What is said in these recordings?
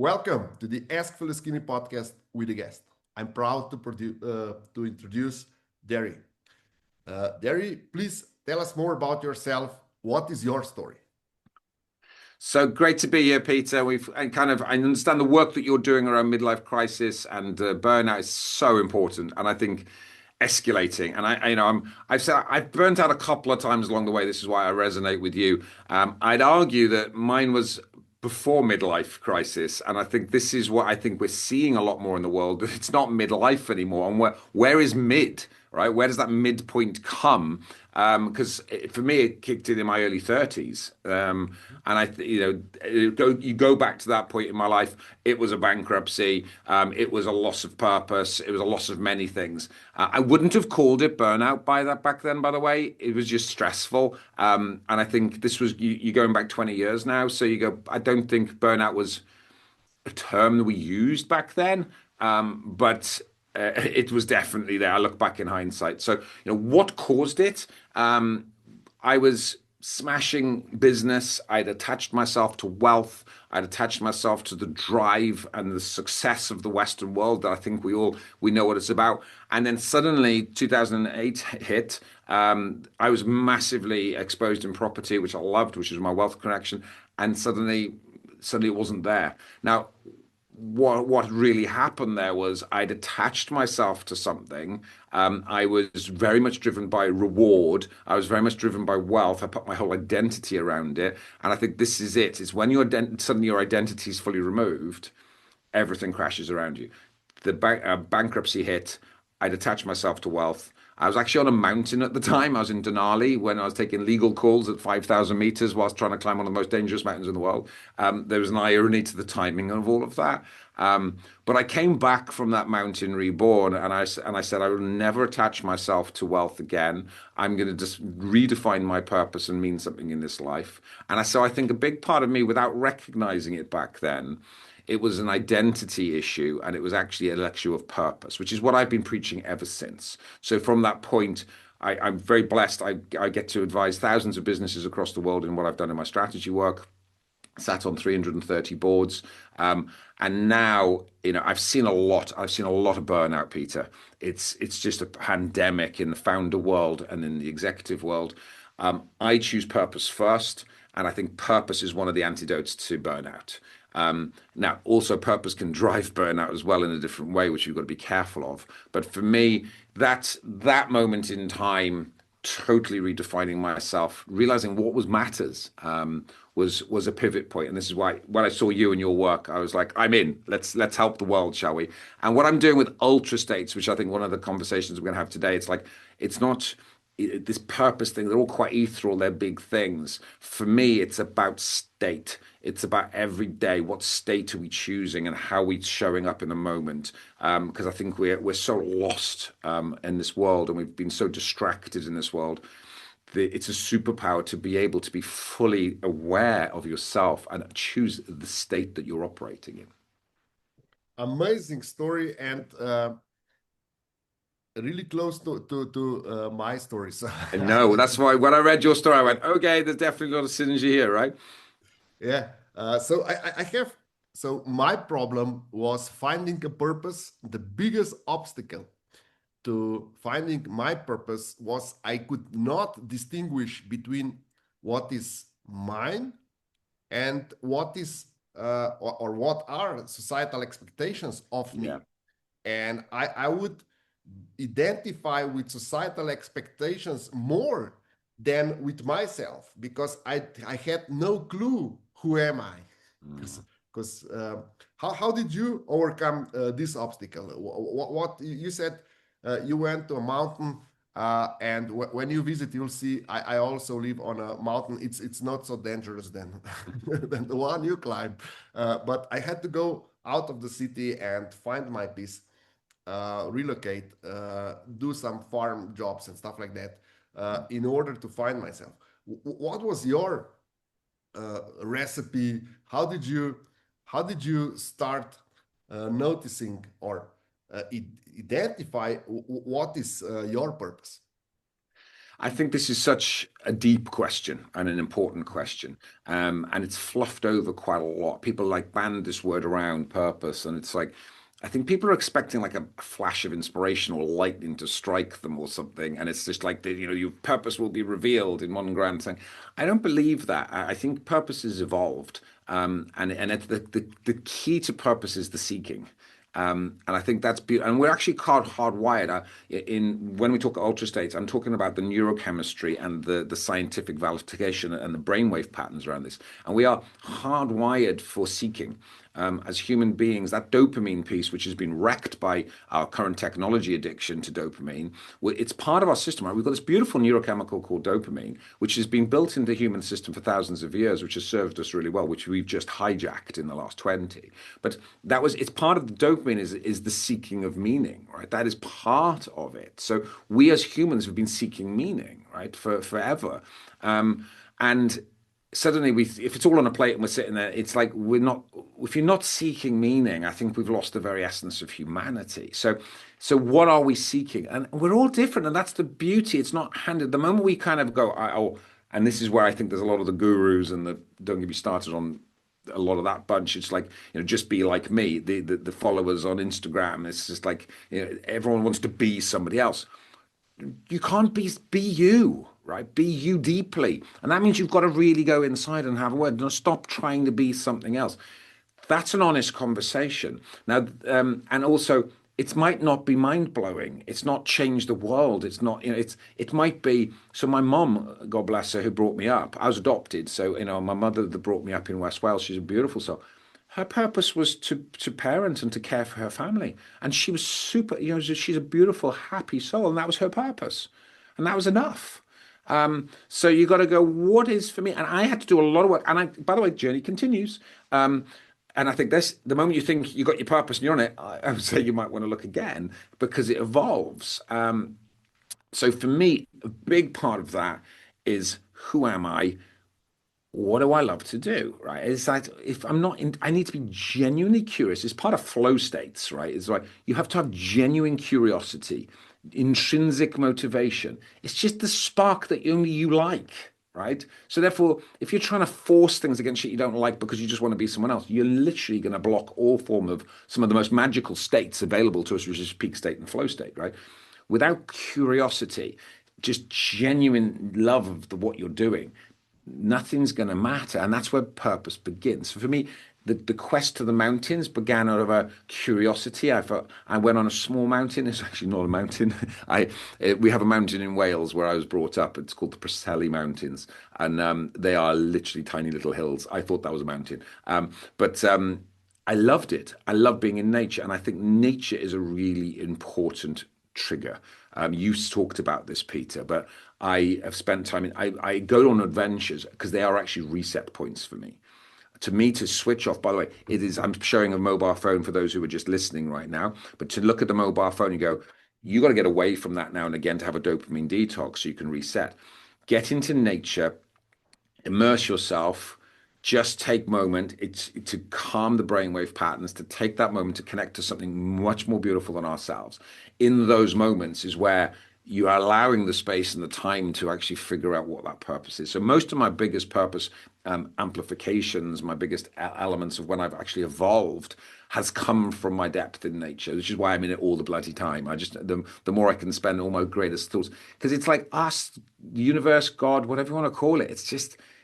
Welcome to the Ask Fully Skinny podcast with a guest. I'm proud to introduce Deri. Deri, please tell us more about yourself. What is your story? So great to be here, Peter. I understand the work that you're doing around midlife crisis and burnout is so important, and I think escalating. And I've burnt out a couple of times along the way. This is why I resonate with you. I'd argue that mine was before midlife crisis, and I think this is what I think we're seeing a lot more in the world. It's not midlife anymore, and where is mid? Right? Where does that midpoint come? Because for me, it kicked in my early 30s. You go back to that point in my life, it was a bankruptcy, it was a loss of purpose, it was a loss of many things. I wouldn't have called it burnout back then, by the way. It was just stressful. And I think this was, you're going back 20 years now. So I don't think burnout was a term that we used back then. It was definitely there. I look back in hindsight. So, what caused it? I was smashing business. I'd attached myself to wealth. I'd attached myself to the drive and the success of the Western world that I think we know what it's about. And then suddenly 2008 hit. I was massively exposed in property, which I loved, which was my wealth connection. And suddenly it wasn't there. Now, what really happened there was I'd attached myself to something. I was very much driven by reward. I was very much driven by wealth. I put my whole identity around it. And I think this is it. It's when suddenly your identity is fully removed, everything crashes around you. The bankruptcy hit. I'd attached myself to wealth. I was actually on a mountain at the time. I was in Denali when I was taking legal calls at 5,000 meters whilst trying to climb one of the most dangerous mountains in the world. There was an irony to the timing of all of that. But I came back from that mountain reborn, and I said, I will never attach myself to wealth again. I'm going to just redefine my purpose and mean something in this life. So I think a big part of me, without recognizing it back then, it was an identity issue, and it was actually an issue of purpose, which is what I've been preaching ever since. So from that point, I'm very blessed. I get to advise thousands of businesses across the world in what I've done in my strategy work. Sat on 330 boards, and now I've seen a lot. I've seen a lot of burnout, Peter. It's just a pandemic in the founder world and in the executive world. I choose purpose first, and I think purpose is one of the antidotes to burnout. Now, also purpose can drive burnout as well in a different way, which you've got to be careful of. But for me, that moment in time, totally redefining myself, realizing what matters, was a pivot point. And this is why when I saw you and your work, I was like, I'm in. Let's help the world, shall we? And what I'm doing with ultra states, which I think one of the conversations we're going to have today, it's not this purpose thing. They're all quite ethereal. They're big things. For me, it's about state. It's about every day. What state are we choosing and how are we showing up in the moment? Because I think we're so lost in this world, and we've been so distracted in this world. It's a superpower to be able to be fully aware of yourself and choose the state that you're operating in. Amazing story, and really close to my story. So No, that's why when I read your story, I went, okay, there's definitely a lot of synergy here, right? Yeah. So I have. So my problem was finding a purpose. The biggest obstacle to finding my purpose was I could not distinguish between what is mine and what is or what are societal expectations of me. Yeah. And I would identify with societal expectations more than with myself, because I had no clue who am I. Because how did you overcome this obstacle? What you said, you went to a mountain, and when you visit, you'll see I also live on a mountain. It's not so dangerous than than the one you climb, but I had to go out of the city and find my peace, relocate, do some farm jobs and stuff like that, in order to find myself. What was your recipe? How did you start noticing or identify what is your purpose? I think this is such a deep question and an important question. And it's fluffed over quite a lot. People like band this word around, purpose, and it's like, I think people are expecting like a flash of inspiration or lightning to strike them or something, and it's just like your purpose will be revealed in one grand thing. I don't believe that. I think purpose has evolved, and the key to purpose is the seeking. And I think that's beautiful. And we're actually hardwired. In when we talk ultra states, I'm talking about the neurochemistry and the scientific validation and the brainwave patterns around this. And we are hardwired for seeking. As human beings, that dopamine piece, which has been wrecked by our current technology addiction to dopamine, it's part of our system. Right? We've got this beautiful neurochemical called dopamine, which has been built into the human system for thousands of years, which has served us really well, which we've just hijacked in the last 20. But it's part of the dopamine is the seeking of meaning, right? That is part of it. So we as humans have been seeking meaning, right, for forever. And suddenly if it's all on a plate and we're sitting there, it's like we're not, if you're not seeking meaning, I think we've lost the very essence of humanity. So what are we seeking? And we're all different, and that's the beauty. It's not handed. The moment we kind of go, oh, and this is where I think there's a lot of the gurus and the, don't get me started on a lot of that bunch. It's like, just be like me, the followers on Instagram. It's just like, everyone wants to be somebody else. You can't be you, right? Be you deeply. And that means you've got to really go inside and have a word. Don't stop trying to be something else. That's an honest conversation. Now, and also, it might not be mind blowing. It's not change the world. It's not, it might be. So my mom, God bless her, who brought me up, I was adopted. So, my mother that brought me up in West Wales, she's a beautiful soul. Her purpose was to parent and to care for her family. And she was super, she's a beautiful, happy soul. And that was her purpose. And that was enough. So you got to go, what is for me? And I had to do a lot of work. And by the way, journey continues. And I think the moment you think you got your purpose and you're on it, I would say you might want to look again because it evolves. So for me, a big part of that is who am I? What do I love to do? Right? It's like if I'm not in, I need to be genuinely curious. It's part of flow states, right? It's like you have to have genuine curiosity, intrinsic motivation. It's just the spark that only you like, right? So therefore, if you're trying to force things against shit you don't like because you just want to be someone else, you're literally going to block all form of some of the most magical states available to us, which is peak state and flow state, right? Without curiosity, just genuine love of what you're doing, nothing's going to matter. And that's where purpose begins. So for me, the quest to the mountains began out of a curiosity. I went on a small mountain. It's actually not a mountain. We have a mountain in Wales where I was brought up. It's called the Preseli Mountains, and they are literally tiny little hills. I thought that was a mountain, but I loved it. I love being in nature, and I think nature is a really important trigger. You talked about this, Peter, but I have spent time I go on adventures because they are actually reset points for me. To me, to switch off, by the way, I'm showing a mobile phone for those who are just listening right now, but to look at the mobile phone, you got to get away from that now and again to have a dopamine detox so you can reset. Get into nature, immerse yourself, just take moment. It's to calm the brainwave patterns, to take that moment to connect to something much more beautiful than ourselves. In those moments is where you are allowing the space and the time to actually figure out what that purpose is. So most of my biggest purpose amplifications, my biggest elements of when I've actually evolved has come from my depth in nature, which is why I'm in it all the bloody time. The more I can spend all my greatest thoughts, because it's like us, the universe, God, whatever you want to call it.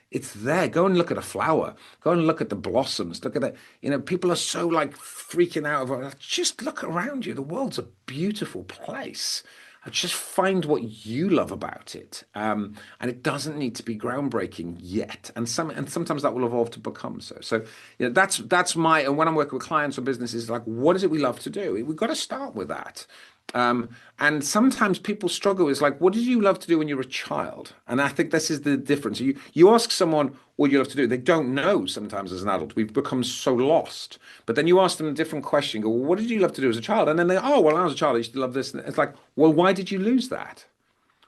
It's there. Go and look at a flower. Go and look at the blossoms. Look at it. People are so like freaking out over it. Just look around you. The world's a beautiful place. Just find what you love about it, and it doesn't need to be groundbreaking yet. And sometimes that will evolve to become so. So that's my. And when I'm working with clients or businesses, like, what is it we love to do? We've got to start with that. And sometimes people struggle with like, what did you love to do when you were a child? And I think this is the difference. You ask someone what you love to do, they don't know sometimes as an adult. We've become so lost. But then you ask them a different question, go, well, what did you love to do as a child? And then oh, well, when I was a child, I used to love this. And it's like, well, why did you lose that?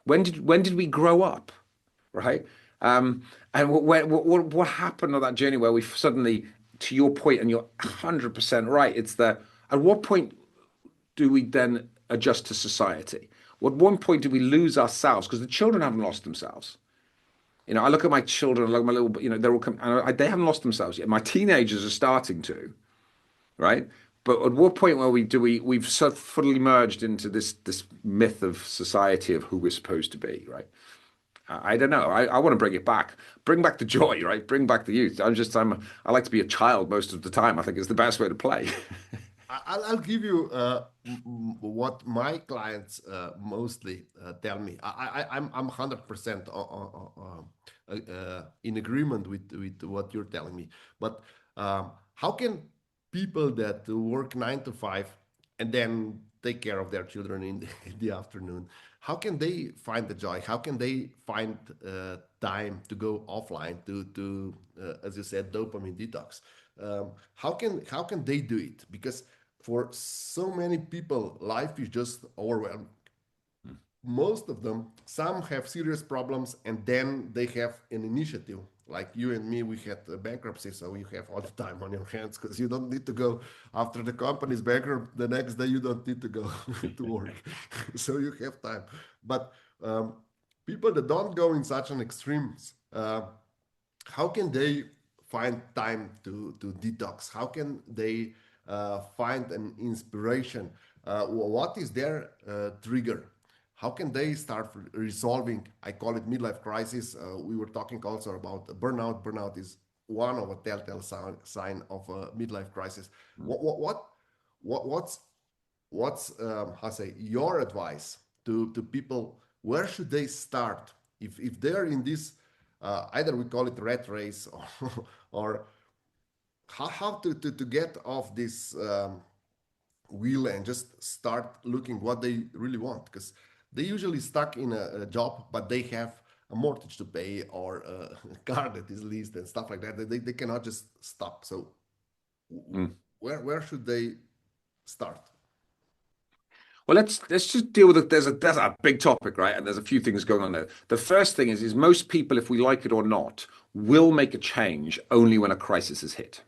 When did we grow up? Right? And what happened on that journey where we suddenly, to your point, and you're 100% right, at what point do we then adjust to society? At one point, do we lose ourselves? Because the children haven't lost themselves. I look at my children, I look at my little, they're all, they haven't lost themselves yet. My teenagers are starting to, right? But at what point where we've sort of fully merged into this myth of society of who we're supposed to be, right? I don't know. I want to bring it back. Bring back the joy, right? Bring back the youth. I like to be a child most of the time. I think it's the best way to play. I'll give you what my clients mostly tell me. I'm 100% in agreement with what you're telling me. But how can people that work 9 to 5 and then take care of their children in in the afternoon, how can they find the joy? How can they find time to go offline to as you said, dopamine detox? How can they do it? Because for so many people, life is just overwhelmed. Most of them, some have serious problems, and then they have an initiative. Like you and me, we had a bankruptcy, so you have all the time on your hands because you don't need to go after the company's bankrupt. The next day, you don't need to go to work, so you have time. But people that don't go in such an extremes, how can they find time to detox? How can they find an inspiration? What is their trigger? How can they start resolving? I call it midlife crisis. We were talking also about burnout. Burnout is one of a telltale sign of a midlife crisis. What's how say your advice to people? Where should they start if they're in this either we call it rat race or how to get off this wheel and just start looking what they really want, because they usually stuck in a job but they have a mortgage to pay or a car that is leased and stuff like that. They cannot just stop. So Mm. where should they start? Well, let's just deal with it. There's a big topic, right? And there's a few things going on there. The first thing is most people, if we like it or not, will make a change only when a crisis is hit,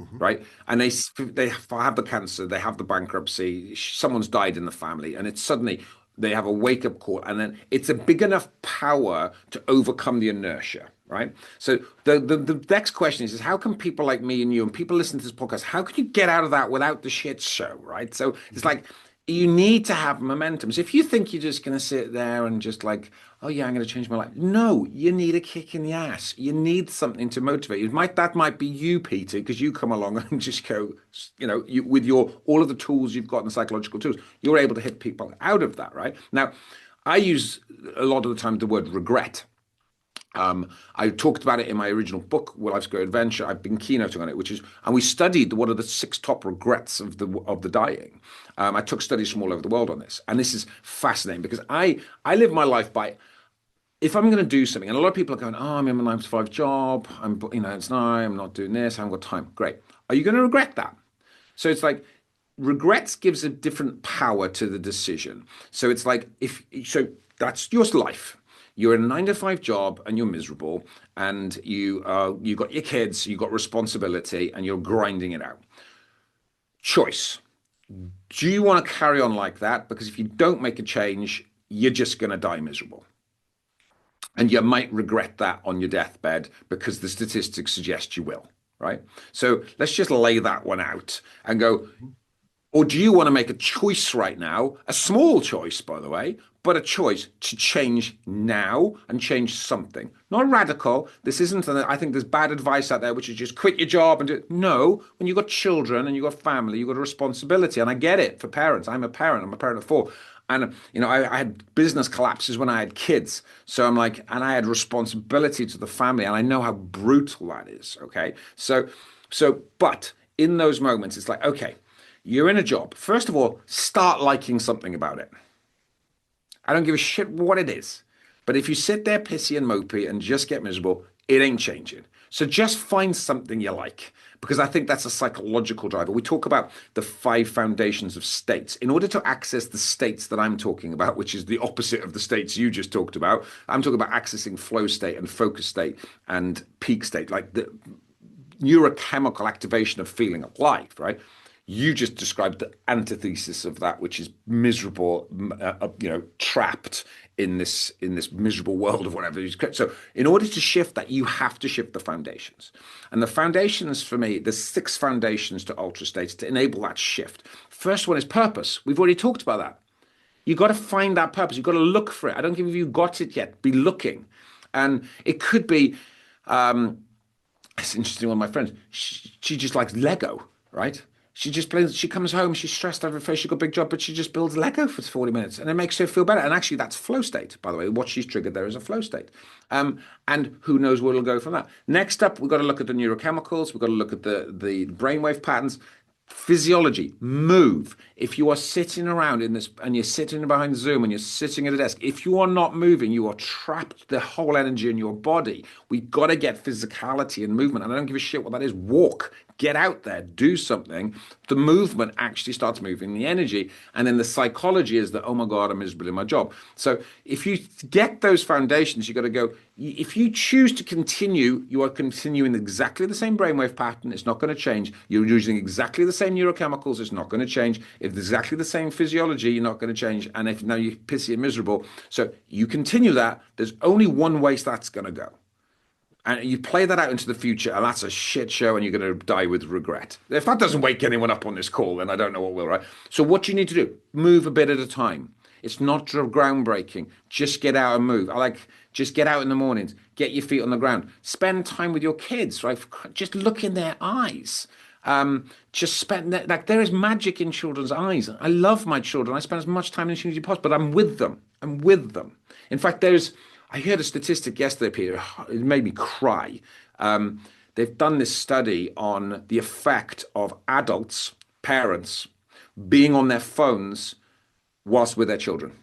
Mhm. right? And they have the cancer, they have the bankruptcy, someone's died in the family, and it's suddenly they have a wake up call, and then it's a big enough power to overcome the inertia, right? So the next question is how can people like me and you and people listening to this podcast, how can you get out of that without the shit show, right? So it's like you need to have momentum. So if you think you're just going to sit there and just like, oh yeah, I'm going to change my life. No, you need a kick in the ass. You need something to motivate you. That might be you, Peter, because you come along and just go, with your all of the tools you've got and the psychological tools, you're able to hit people out of that, right? Now, I use a lot of the time the word regret. I talked about it in my original book, Will Life's Great Adventure. I've been keynoting on it, and we studied what are the 6 top regrets of the dying. I took studies from all over the world on this, and this is fascinating because I live my life by if I'm going to do something, and a lot of people are going, oh, I'm in my 9 to 5 job. I'm not doing this. I haven't got time. Great. Are you going to regret that? So it's like regrets gives a different power to the decision. So it's like that's your life. You're in a 9 to 5 job and you're miserable, and you got your kids, you got responsibility, and you're grinding it out. Choice. Do you want to carry on like that? Because if you don't make a change, you're just going to die miserable. And you might regret that on your deathbed because the statistics suggest you will, right? So let's just lay that one out and go, or do you want to make a choice right now? A small choice, by the way, but a choice to change now and change something. Not radical. This isn't, I think there's bad advice out there, which is just quit your job and do it. No, when you've got children and you've got family, you've got a responsibility. And I get it for parents. I'm a parent of 4. And, I had business collapses when I had kids. So I'm like, and I had responsibility to the family. And I know how brutal that is. Okay. But in those moments, it's like, okay, you're in a job. First of all, start liking something about it. I don't give a shit what it is. But if you sit there pissy and mopey and just get miserable, it ain't changing. So just find something you like, because I think that's a psychological driver. We talk about the 5 foundations of states. In order to access the states that I'm talking about, which is the opposite of the states you just talked about, I'm talking about accessing flow state and focus state and peak state, like the neurochemical activation of feeling alive, right? You just described the antithesis of that, which is miserable, trapped in this miserable world of whatever. So, in order to shift that, you have to shift the foundations. And the foundations for me, there's 6 foundations to ultra states to enable that shift. First one is purpose. We've already talked about that. You've got to find that purpose. You've got to look for it. I don't give you got it yet. Be looking. And it could be, it's interesting, one of my friends, she just likes Lego, right? She just plays, she comes home, she's stressed over her face, she's got a big job, but she just builds Lego for 40 minutes and it makes her feel better. And actually, that's flow state, by the way. What she's triggered there is a flow state. And who knows where it'll go from that. Next up, we've got to look at the neurochemicals, we've got to look at the brainwave patterns. Physiology, move. If you are sitting around in this and you're sitting behind Zoom and you're sitting at a desk, if you are not moving, you are trapped the whole energy in your body. We've got to get physicality and movement. And I don't give a shit what that is. Walk, get out there, do something. The movement actually starts moving the energy. And then the psychology is that, oh my God, I'm miserable in my job. So if you get those foundations, you've got to go, if you choose to continue, you are continuing exactly the same brainwave pattern. It's not going to change. You're using exactly the same neurochemicals. It's not going to change. If it's exactly the same physiology, you're not going to change. And if now you're pissy and miserable, so you continue that, there's only one way that's going to go. And you play that out into the future, and that's a shit show, and you're going to die with regret. If that doesn't wake anyone up on this call, then I don't know what will, right? So what you need to do, move a bit at a time. It's not groundbreaking. Just get out and move. Just get out in the mornings, get your feet on the ground, spend time with your kids, right? Just look in their eyes. Just spend like there is magic in children's eyes. I love my children. I spend as much time in the as possible, but I'm with them. I'm with them. In fact, I heard a statistic yesterday, Peter. It made me cry. They've done this study on the effect of adults, parents, being on their phones whilst with their children.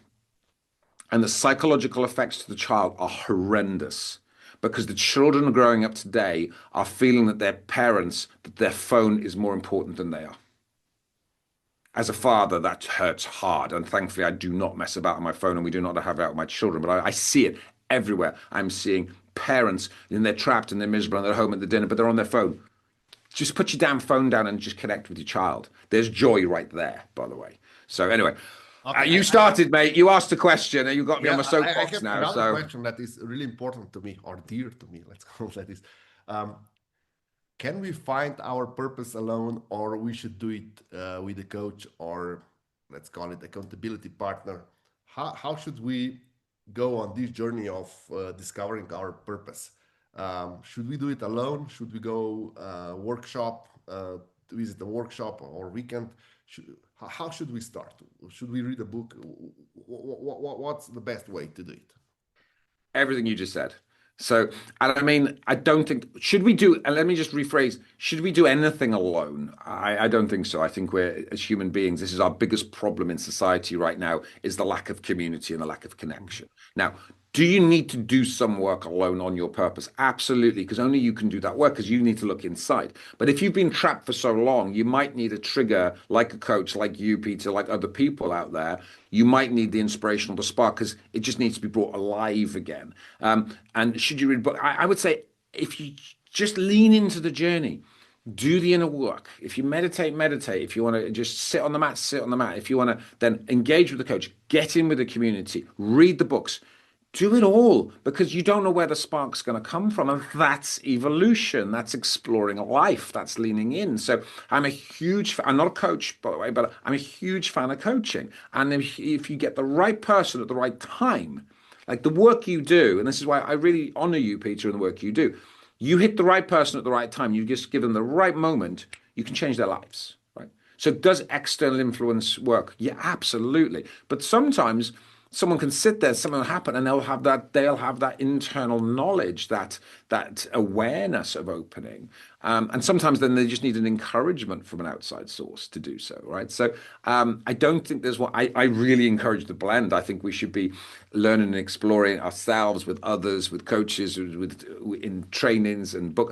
And the psychological effects to the child are horrendous because the children growing up today are feeling that their parents, that their phone is more important than they are. As a father, that hurts hard. And thankfully, I do not mess about on my phone and we do not have it out with my children. But I see it everywhere. I'm seeing parents and they're trapped and they're miserable and they're home at the dinner, but they're on their phone. Just put your damn phone down and just connect with your child. There's joy right there, by the way. So anyway, okay, you started, mate. You asked a question and you got me on my soapbox I have now. Another question that is really important to me or dear to me. Let's call it like this. Can we find our purpose alone, or we should do it with a coach, or let's call it accountability partner? How should we go on this journey of discovering our purpose? Should we do it alone? Should we go workshop, visit a workshop or weekend? How should we start? Should we read a book? What's the best way to do it? Everything you just said. So, and I mean, I don't think, should we do, and let me just rephrase, should we do anything alone? I don't think so. I think we're, as human beings, this is our biggest problem in society right now, is the lack of community and the lack of connection. Now, do you need to do some work alone on your purpose? Absolutely, because only you can do that work, because you need to look inside. But if you've been trapped for so long, you might need a trigger like a coach, like you, Peter, like other people out there. You might need the inspirational, the spark, because it just needs to be brought alive again. And should you read book? I would say if you just lean into the journey, do the inner work. If you meditate, meditate. If you want to just sit on the mat, sit on the mat. If you want to then engage with the coach, get in with the community, read the books. Do it all, because you don't know where the spark's going to come from. And that's evolution. That's exploring life. That's leaning in. So I'm not a coach, by the way, but I'm a huge fan of coaching. And if you get the right person at the right time, like the work you do, and this is why I really honor you, Peter, and the work you do. You hit the right person at the right time. You just give them the right moment. You can change their lives, right? So does external influence work? Yeah, absolutely. But sometimes someone can sit there, something will happen, and they'll have that internal knowledge, that awareness of opening. And sometimes then they just need an encouragement from an outside source to do so, right? So I don't think there's I really encourage the blend. I think we should be learning and exploring ourselves with others, with coaches, in trainings and book.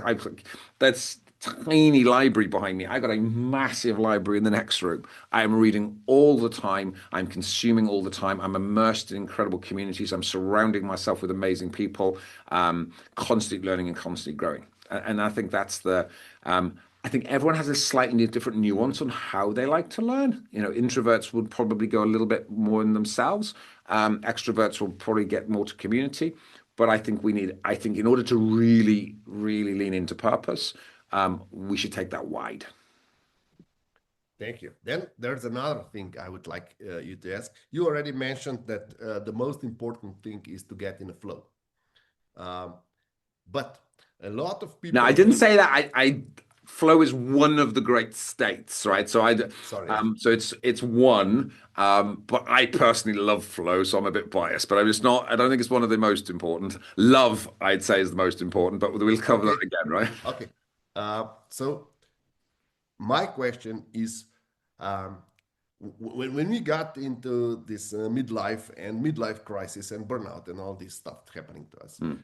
That's tiny library behind me. I got a massive library in the next room. I am reading all the time. I'm consuming all the time. I'm immersed in incredible communities. I'm surrounding myself with amazing people, constantly learning and constantly growing. And I think that's I think everyone has a slightly different nuance on how they like to learn. Introverts would probably go a little bit more in themselves. Extroverts will probably get more to community. But I think in order to really, really lean into purpose, we should take that wide. Thank you. Then there's another thing I would like you to ask. You already mentioned that the most important thing is to get in a flow. Um, but a lot of Now, I people didn't they say that. I flow is one of the great states, right? sorry. So it's one. But I personally love flow, so I'm a bit biased. But I'm just not. I don't think it's one of the most important. Love, I'd say, is the most important. But we'll cover that Okay. again, right? Okay. So my question is, um, when we got into this midlife and midlife crisis and burnout and all this stuff happening to us, Hmm.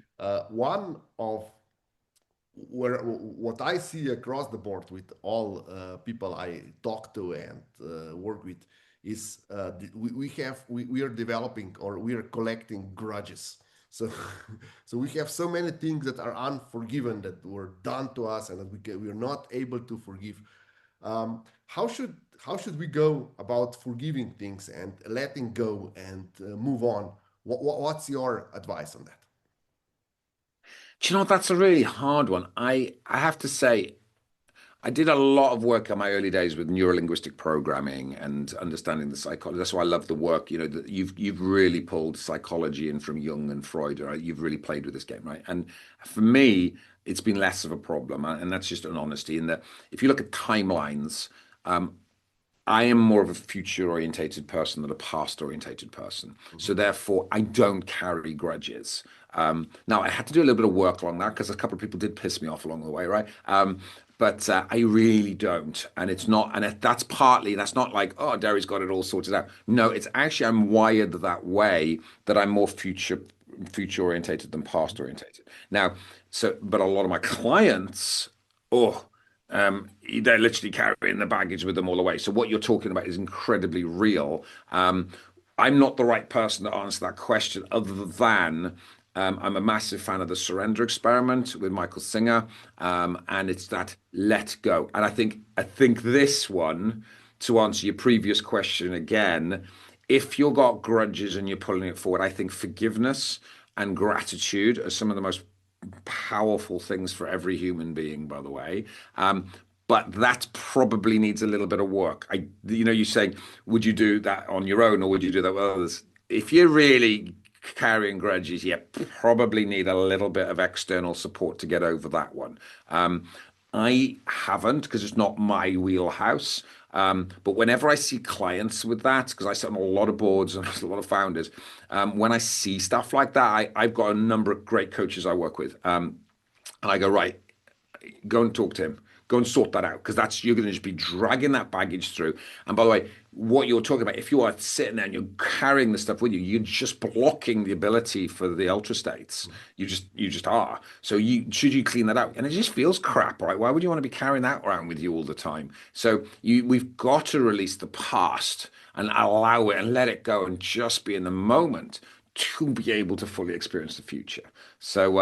one of where what I see across the board with all people I talk to and work with is we are developing or we are collecting grudges. So so we have so many things that are unforgiven that were done to us and that we are not able to forgive. How should we go about forgiving things and letting go and move on? What's your advice on that? Do you know what? That's a really hard one. I have to say, I did a lot of work in my early days with neurolinguistic programming and understanding the psychology. That's why I love the work. That you've really pulled psychology in from Jung and Freud, right? You've really played with this game, right? And for me, it's been less of a problem, and that's just an honesty. In that, if you look at timelines, um, I am more of a future orientated person than a past orientated person. So Mhm. therefore, I don't carry grudges. Now, I had to do a little bit of work along that because a couple of people did piss me off along the way, right? But I really don't. And it's not, and that's partly, that's not like, oh, Deri's got it all sorted out. No, it's actually, I'm wired that way that I'm more future orientated than past orientated. Now, but a lot of my clients, oh, they're literally carrying the baggage with them all the way. So what you're talking about is incredibly real. I'm not the right person to answer that question, other than I'm a massive fan of the surrender experiment with Michael Singer, and it's that let go. And I think this one, to answer your previous question again, if you've got grudges and you're pulling it forward, I think forgiveness and gratitude are some of the most powerful things for every human being, by the way. But that probably needs a little bit of work. You're saying, would you do that on your own or would you do that with others? If you're really carrying grudges, you probably need a little bit of external support to get over that one. I haven't because it's not my wheelhouse. But whenever I see clients with that, because I sit on a lot of boards and a lot of founders, when I see stuff like that, I've got a number of great coaches I work with. And I go, right, go and talk to him. Go and sort that out because that's you're going to just be dragging that baggage through. And by the way, what you're talking about, if you are sitting there and you're carrying the stuff with you, you're just blocking the ability for the ultra states. You just are. So you clean that out, and it just feels crap, right? Why would you want to be carrying that around with you all the time? So we've got to release the past and allow it and let it go and just be in the moment to be able to fully experience the future. So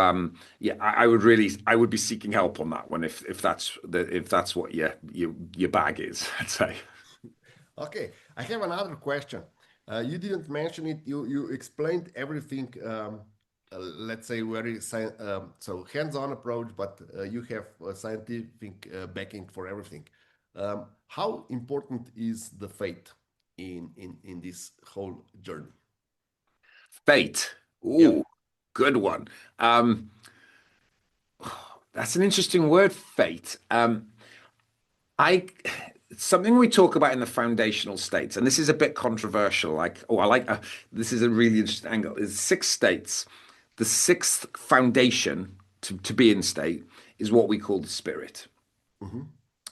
yeah, I would be seeking help on that one if that's what your bag is, I'd say. Okay, I have another question. You didn't mention it. You explained everything. Let's say very so hands-on approach, but you have a scientific backing for everything. How important is the faith in this whole journey? Fate. Yeah. Ooh, good one. Um, that's an interesting word, fate. I something we talk about in the foundational states, and this is a bit controversial. This is a really interesting angle. Is six states. The sixth foundation to be in state is what we call the spirit. Hmm.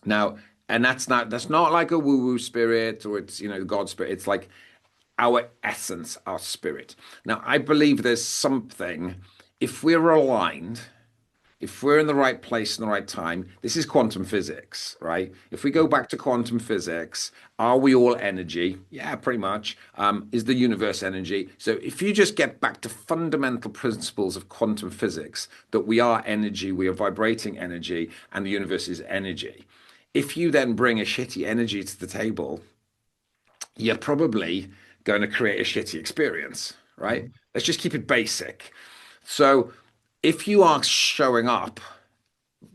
Now, and that's not like a woo-woo spirit or it's God spirit. It's like our essence, our spirit. Now, I believe there's something if we're aligned if we're in the right place in the right time, this is quantum physics, right? If we go back to quantum physics, are we all energy? Yeah, pretty much. Is the universe energy? So if you just get back to fundamental principles of quantum physics, that we are energy, we are vibrating energy, and the universe is energy. If you then bring a shitty energy to the table, you're probably going to create a shitty experience, right? Mhm. Let's just keep it basic. So if you are showing up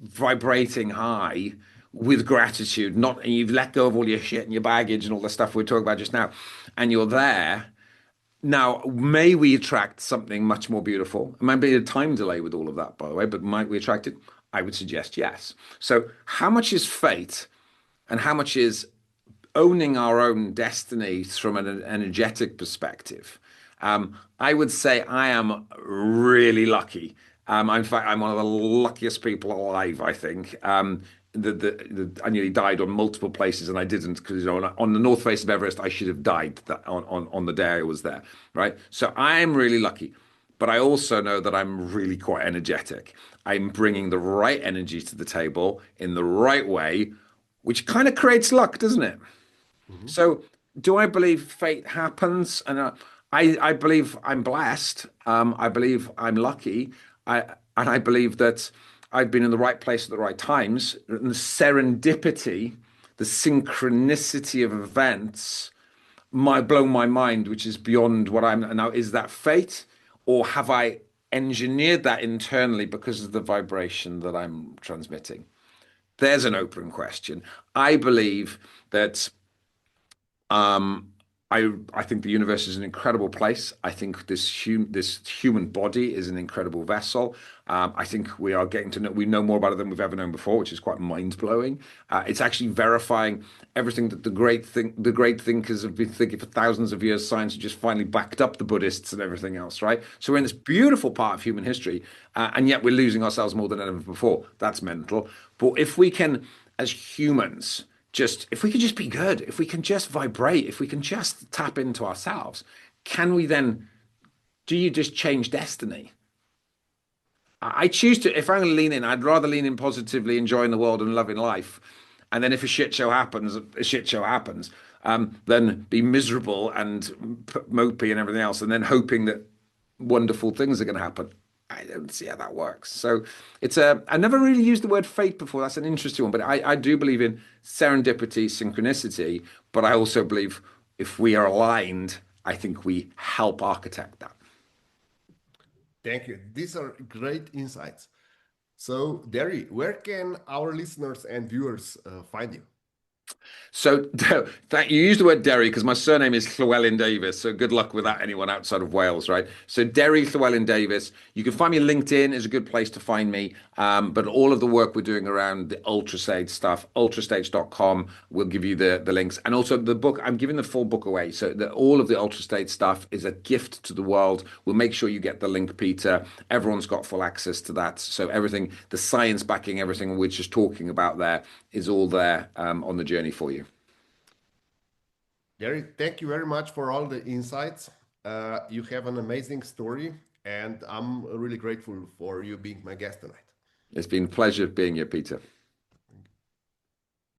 vibrating high with gratitude, not and you've let go of all your shit and your baggage and all the stuff we are talking about just now, and you're there. Now, may we attract something much more beautiful? It might be a time delay with all of that, by the way, but might we attract it? I would suggest yes. So, how much is fate and how much is owning our own destiny from an energetic perspective? I would say I am really lucky. In fact, I'm one of the luckiest people alive, I think. I nearly died on multiple places and I didn't because, on the north face of Everest, I should have died on the day I was there, right? So I am really lucky. But I also know that I'm really quite energetic. I'm bringing the right energy to the table in the right way, which kind of creates luck, doesn't it? Mhm. So, do I believe fate happens? And I believe I'm blessed. I believe I'm lucky. I believe that I've been in the right place at the right times. And the serendipity, the synchronicity of events, might blow my mind, which is beyond what I'm now. Is that fate, or have I engineered that internally because of the vibration that I'm transmitting? There's an open question. I believe that um, I think the universe is an incredible place. I think this human body is an incredible vessel. I think we know more about it than we've ever known before, which is quite mind blowing. It's actually verifying everything that the great thinkers have been thinking for thousands of years. Science has just finally backed up the Buddhists and everything else, right? So we're in this beautiful part of human history, and yet we're losing ourselves more than ever before. That's mental. But if we can, as humans, just if we can just be good, if we can just vibrate, if we can just tap into ourselves, can we then do you just change destiny? I choose to, if I'm going to lean in, I'd rather lean in positively, enjoying the world and loving life. And then if a shit show happens, a shit show happens, then be miserable and mopey and everything else, and then hoping that wonderful things are going to happen. I don't see how that works. So I never really used the word fate before. That's an interesting one, but I do believe in serendipity, synchronicity, but I also believe if we are aligned, I think we help architect that. Thank you. These are great insights. So, Deri, where can our listeners and viewers find you? So you use the word Deri because my surname is Llewellyn-Davies. So good luck with that, anyone outside of Wales, right? So Deri Llewellyn-Davies. You can find me LinkedIn is a good place to find me. But all of the work we're doing around the ultra stage stuff, ultrastage.com will give you the links. And also the book, I'm giving the full book away. So all of the ultra stage stuff is a gift to the world. We'll make sure you get the link, Peter. Everyone's got full access to that. So everything, the science backing everything we're just talking about there is all there on the journey for you. Deri, thank you very much for all the insights. You have an amazing story, and I'm really grateful for you being my guest tonight. It's been a pleasure being here, Peter.